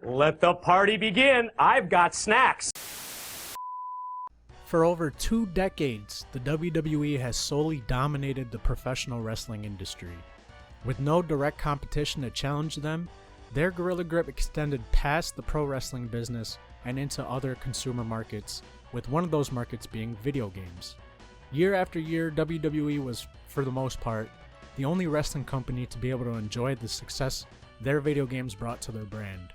Let the party begin. I've got snacks. For over 2 decades, the WWE has solely dominated the professional wrestling industry. With no direct competition to challenge them, their gorilla grip extended past the pro wrestling business and into other consumer markets, with one of those markets being video games. Year after year, WWE was, for the most part, the only wrestling company to be able to enjoy the success their video games brought to their brand.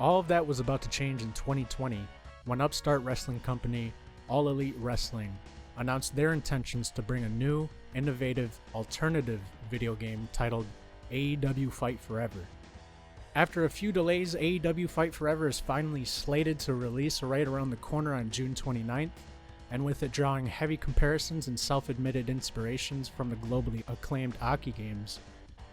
All of that was about to change in 2020 when upstart wrestling company All Elite Wrestling announced their intentions to bring a new, innovative, alternative video game titled AEW Fight Forever. After a few delays, AEW Fight Forever is finally slated to release right around the corner on June 29th, and with it drawing heavy comparisons and self-admitted inspirations from the globally acclaimed Aki games,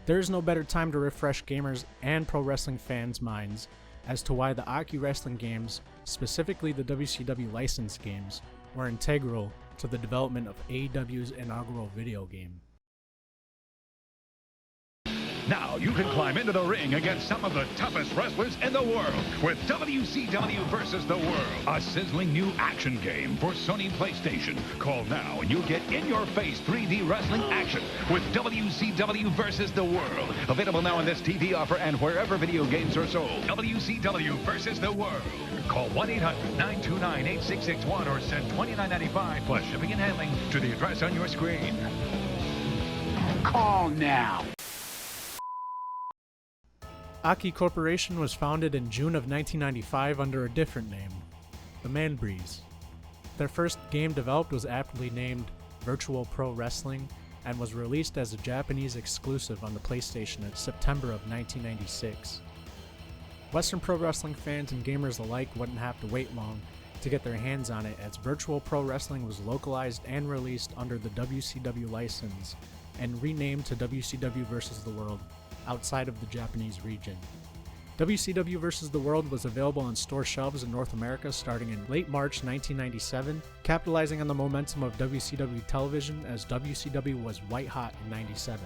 there is no better time to refresh gamers and pro wrestling fans' minds as to why the Aki wrestling games, specifically the WCW licensed games, were integral to the development of AEW's inaugural video game. Now you can climb into the ring against some of the toughest wrestlers in the world with WCW vs. the World, a sizzling new action game for Sony PlayStation. Call now and you'll get in-your-face 3D wrestling action with WCW vs. the World. Available now in this TV offer and wherever video games are sold. WCW vs. the World. Call 1-800-929-8661 or send $29.95 plus shipping and handling to the address on your screen. Call now. Aki Corporation was founded in June of 1995 under a different name, the Man Breeze. Their first game developed was aptly named Virtual Pro Wrestling and was released as a Japanese exclusive on the PlayStation in September of 1996. Western pro wrestling fans and gamers alike wouldn't have to wait long to get their hands on it, as Virtual Pro Wrestling was localized and released under the WCW license and renamed to WCW vs. the World outside of the Japanese region. WCW vs. the World was available on store shelves in North America starting in late March 1997, capitalizing on the momentum of WCW television as WCW was white hot in '97.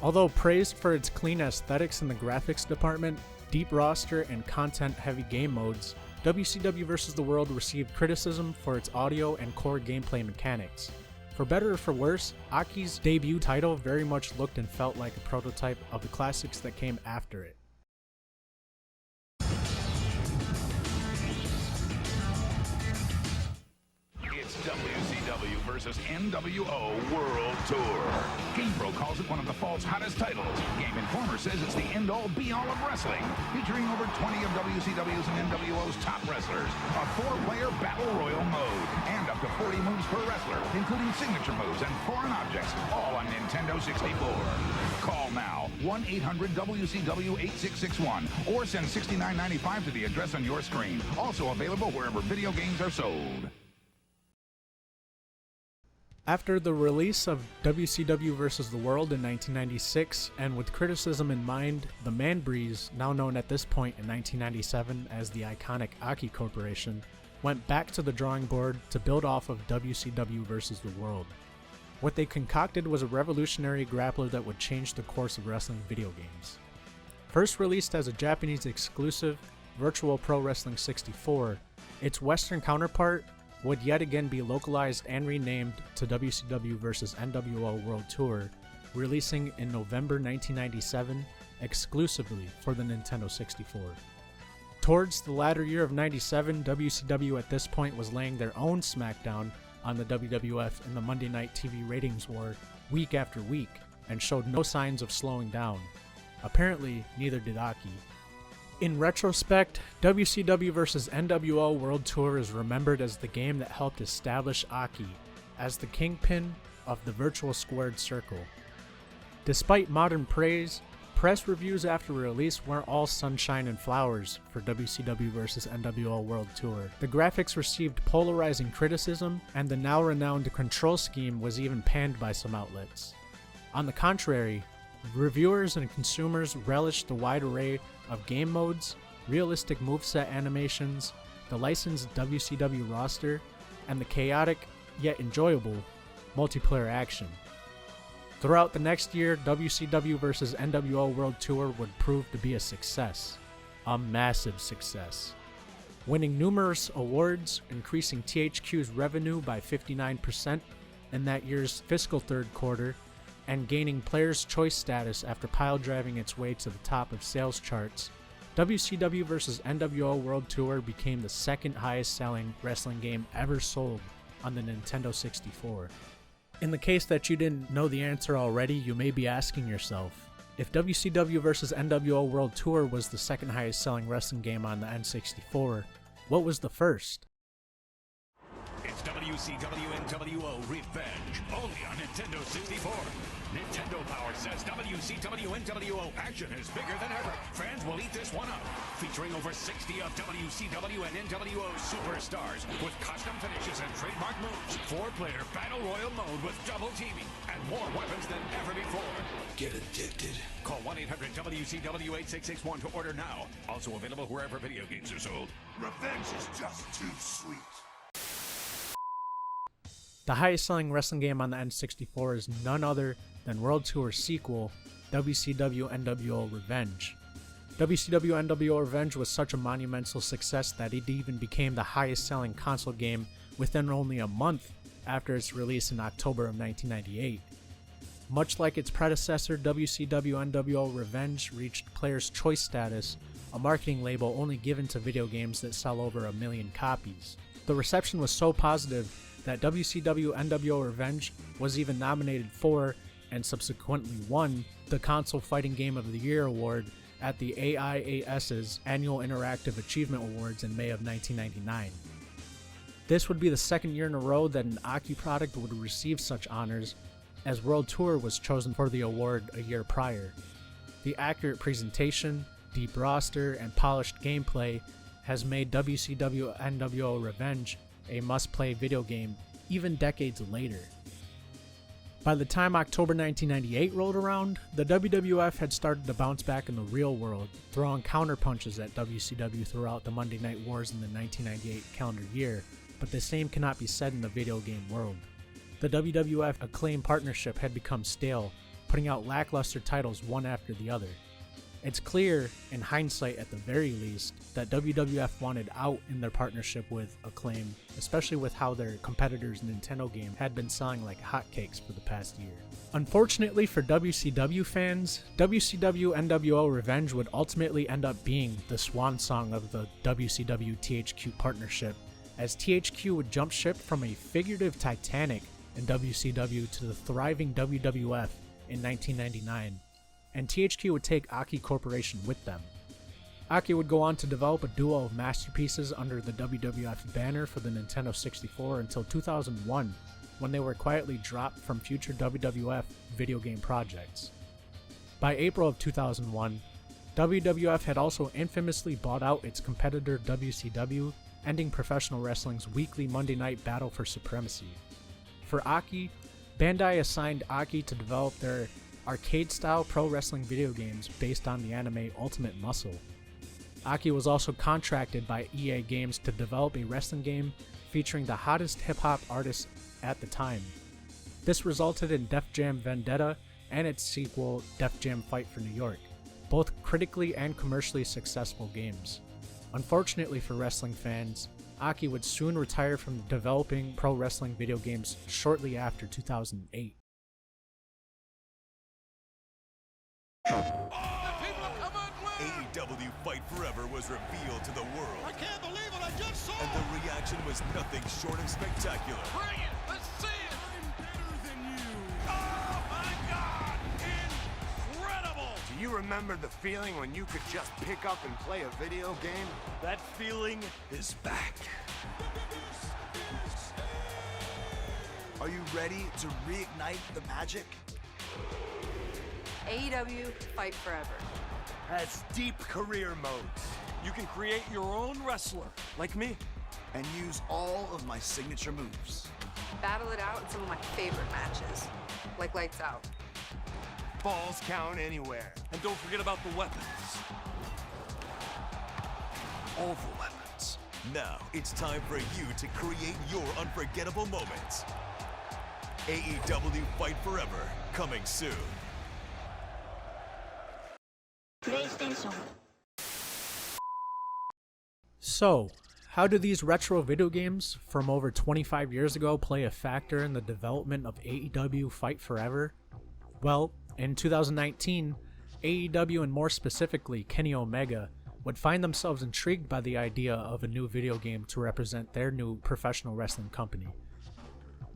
Although praised for its clean aesthetics in the graphics department, deep roster, and content-heavy game modes, WCW vs. the World received criticism for its audio and core gameplay mechanics. For better or for worse, Aki's debut title very much looked and felt like a prototype of the classics that came after it. It's WCW versus NWO World Tour. GamePro calls it one of the fall's hottest titles. Game Informer says it's the end-all, be-all of wrestling, featuring over 20 of WCW's and NWO's top wrestlers, a 4-player battle royal mode, and up to 40 moves per wrestler, including signature moves and foreign objects, all on Nintendo 64. Call now, 1-800-WCW-8661, or send $69.95 to the address on your screen. Also available wherever video games are sold. After the release of WCW vs. the World in 1996, and with criticism in mind, the Man Breeze, now known at this point in 1997 as the iconic Aki Corporation, went back to the drawing board to build off of WCW vs. the World. What they concocted was a revolutionary grappler that would change the course of wrestling video games. First released as a Japanese exclusive, Virtual Pro Wrestling 64, its Western counterpart would yet again be localized and renamed to WCW vs. NWO World Tour, releasing in November 1997 exclusively for the Nintendo 64. Towards the latter year of '97, WCW at this point was laying their own smackdown on the WWF in the Monday Night TV ratings war week after week, and showed no signs of slowing down. Apparently, neither did Aki. In retrospect, WCW vs. NWO World Tour is remembered as the game that helped establish Aki as the kingpin of the virtual squared circle. Despite modern praise, press reviews after release weren't all sunshine and flowers for WCW vs. NWO World Tour. The graphics received polarizing criticism, and the now renowned control scheme was even panned by some outlets. On the contrary, reviewers and consumers relished the wide array of game modes, realistic moveset animations, the licensed WCW roster, and the chaotic, yet enjoyable, multiplayer action. Throughout the next year, WCW vs. NWO World Tour would prove to be a success. a massive success, winning numerous awards, increasing THQ's revenue by 59% in that year's fiscal third quarter, and gaining Player's Choice status after pile driving its way to the top of sales charts. WCW vs. NWO World Tour became the second highest selling wrestling game ever sold on the Nintendo 64. In the case that you didn't know the answer already, you may be asking yourself, if WCW vs. NWO World Tour was the second highest selling wrestling game on the N64, what was the first? It's WCW NWO Revenge, only on Nintendo 64. Nintendo Power says WCW NWO action is bigger than ever. Fans will eat this one up. Featuring over 60 of WCW and NWO superstars with custom finishes and trademark moves. 4-player Battle Royal mode with double teaming and more weapons than ever before. Get addicted. Call 1-800-WCW-8661 to order now. Also available wherever video games are sold. Revenge is just too sweet. The highest selling wrestling game on the N64 is none other than World Tour sequel, WCW NWO Revenge. WCW NWO Revenge was such a monumental success that it even became the highest selling console game within only a month after its release in October of 1998. Much like its predecessor, WCW NWO Revenge reached Player's Choice status, a marketing label only given to video games that sell over 1 million copies. The reception was so positive that WCW NWO Revenge was even nominated for, and subsequently won, the Console Fighting Game of the Year award at the AIAS's Annual Interactive Achievement Awards in May of 1999. This would be the second year in a row that an Aki product would receive such honors, as World Tour was chosen for the award a year prior. The accurate presentation, deep roster, and polished gameplay has made WCW NWO Revenge a must-play video game even decades later. By the time October 1998 rolled around, the WWF had started to bounce back in the real world, throwing counterpunches at WCW throughout the Monday Night Wars in the 1998 calendar year, but the same cannot be said in the video game world. The WWF Acclaim partnership had become stale, putting out lackluster titles one after the other. It's clear, in hindsight at the very least, that WWF wanted out in their partnership with Acclaim, especially with how their competitors' Nintendo game had been selling like hotcakes for the past year. Unfortunately for WCW fans, WCW NWO Revenge would ultimately end up being the swan song of the WCW THQ partnership, as THQ would jump ship from a figurative Titanic in WCW to the thriving WWF in 1999. And THQ would take Aki Corporation with them. Aki would go on to develop a duo of masterpieces under the WWF banner for the Nintendo 64 until 2001, when they were quietly dropped from future WWF video game projects. By April of 2001, WWF had also infamously bought out its competitor WCW, ending professional wrestling's weekly Monday night battle for supremacy. For Aki, Bandai assigned Aki to develop their arcade-style pro wrestling video games based on the anime Ultimate Muscle. Aki was also contracted by EA Games to develop a wrestling game featuring the hottest hip-hop artists at the time. This resulted in Def Jam Vendetta and its sequel, Def Jam Fight for New York, both critically and commercially successful games. Unfortunately for wrestling fans, Aki would soon retire from developing pro wrestling video games shortly after 2008. AEW Fight Forever was revealed to the world. I can't believe what I just saw! And the reaction was nothing short of spectacular. Bring it! Let's see it! I'm better than you! Oh my God! Incredible! Do you remember the feeling when you could just pick up and play a video game? That feeling is back. Are you ready to reignite the magic? AEW Fight Forever. Has deep career modes. You can create your own wrestler, like me. And use all of my signature moves. Battle it out in some of my favorite matches, like Lights Out. Balls count anywhere. And don't forget about the weapons. All the weapons. Now it's time for you to create your unforgettable moments. AEW Fight Forever, coming soon. PlayStation So, how do these retro video games from over 25 years ago play a factor in the development of AEW Fight Forever? Well, in 2019, AEW and more specifically Kenny Omega would find themselves intrigued by the idea of a new video game to represent their new professional wrestling company.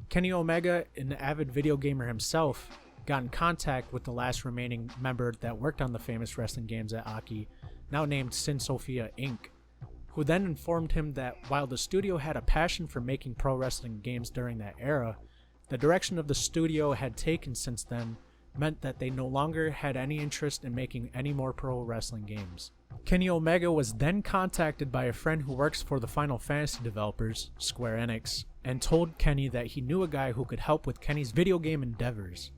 Kenny Omega, an avid video gamer himself, got in contact with the last remaining member that worked on the famous wrestling games at Aki, now named Sin Sophia Inc., who then informed him that while the studio had a passion for making pro wrestling games during that era, the direction of the studio had taken since then meant that they no longer had any interest in making any more pro wrestling games. Kenny Omega was then contacted by a friend who works for the Final Fantasy developers, Square Enix, and told Kenny that he knew a guy who could help with Kenny's video game endeavors.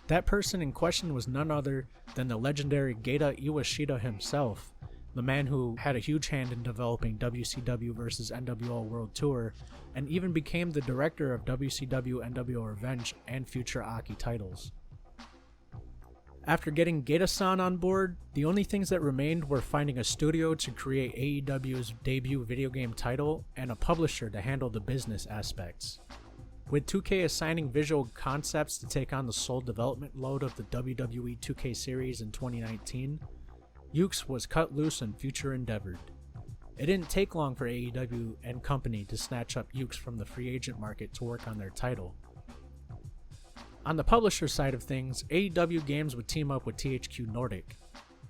That person in question was none other than the legendary Geita Iwashita himself, the man who had a huge hand in developing WCW vs. NWO World Tour, and even became the director of WCW NWO Revenge and future Aki titles. After getting Geita-san on board, the only things that remained were finding a studio to create AEW's debut video game title and a publisher to handle the business aspects. With 2K assigning visual concepts to take on the sole development load of the WWE 2K series in 2019, Yuke's was cut loose and future endeavored. It didn't take long for AEW and company to snatch up Yuke's from the free agent market to work on their title. On the publisher side of things, AEW Games would team up with THQ Nordic.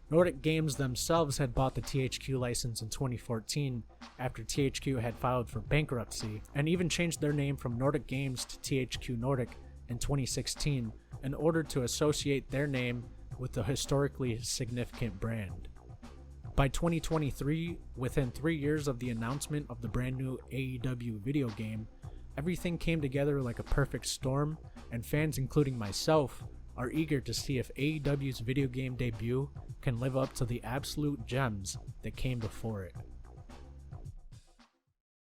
Nordic Games themselves had bought the THQ license in 2014 after THQ had filed for bankruptcy, and even changed their name from Nordic Games to THQ Nordic in 2016 in order to associate their name with the historically significant brand. By 2023, within 3 years of the announcement of the brand new AEW video game, everything came together like a perfect storm, and fans, including myself, are eager to see if AEW's video game debut can live up to the absolute gems that came before it.